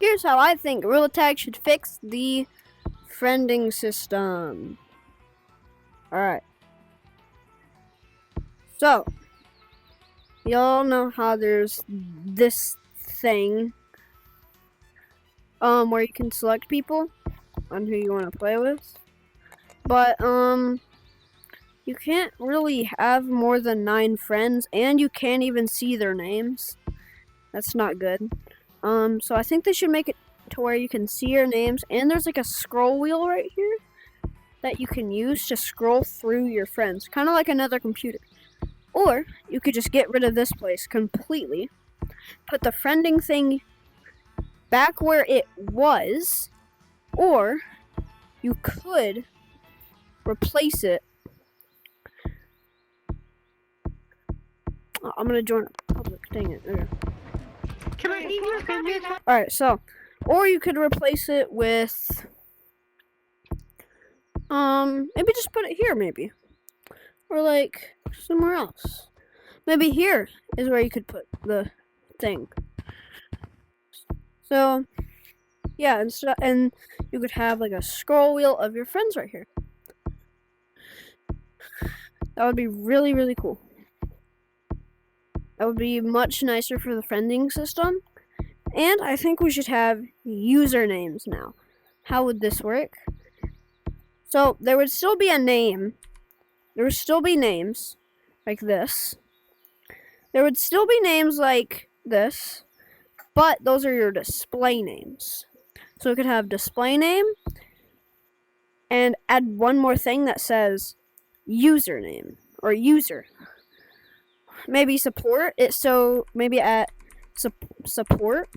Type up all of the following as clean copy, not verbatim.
Here's how I think Gorilla Tag should fix the friending system. Alright. So, y'all know how there's this thing where you can select people on who you want to play with. But you can't really have more than 9 friends, and you can't even see their names. That's not good. So I think they should make it to where you can see your names, and there's like a scroll wheel right here that you can use to scroll through your friends, kind of like another computer. Or you could just get rid of this place completely, put the friending thing back where it was, or you could replace it. Oh, I'm gonna join a public. Dang it. Okay. Can I eat your cookies? Alright, so, or you could replace it with, maybe just put it here, maybe. Or, like, somewhere else. Maybe here is where you could put the thing. So, yeah, and you could have, like, a scroll wheel of your friends right here. That would be really, really cool. That would be much nicer for the friending system. And I think we should have usernames now. How would this work? So there would still be a name. There would still be names like this. There would still be names like this, but those are your display names. So we could have display name and add one more thing that says username or user. Maybe support it, so maybe at support.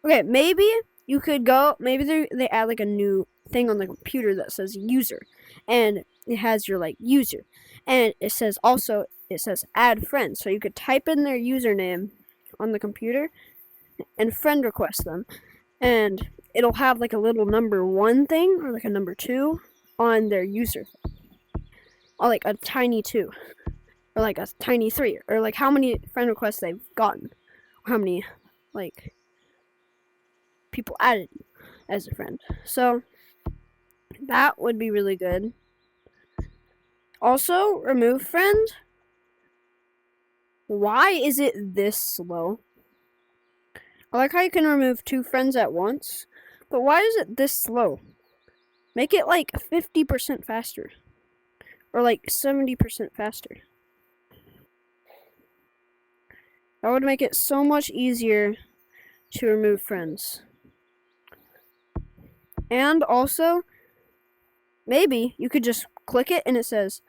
Okay, maybe you could go, maybe they add like a new thing on the computer that says user, and it has your like user, and it says add friends, so you could type in their username on the computer and friend request them, and it'll have like a little number 1 thing or like a number 2 on their user, or like a tiny 2 or like a tiny 3, or like how many friend requests they've gotten, or how many like people added you as a friend. So that would be really good. Also, remove friend. Why is it this slow? I like how you can remove 2 friends at once, but why is it this slow? Make it like 50% faster, or like 70% faster. That would make it so much easier to remove friends. And also, maybe you could just click it and it says,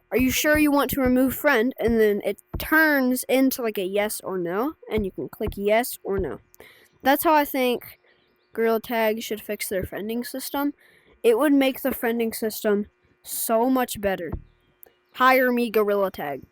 are you sure you want to remove friend? And then it turns into like a yes or no, and you can click yes or no. That's how I think Gorilla Tag should fix their friending system. It would make the friending system so much better. Hire me, Gorilla Tag.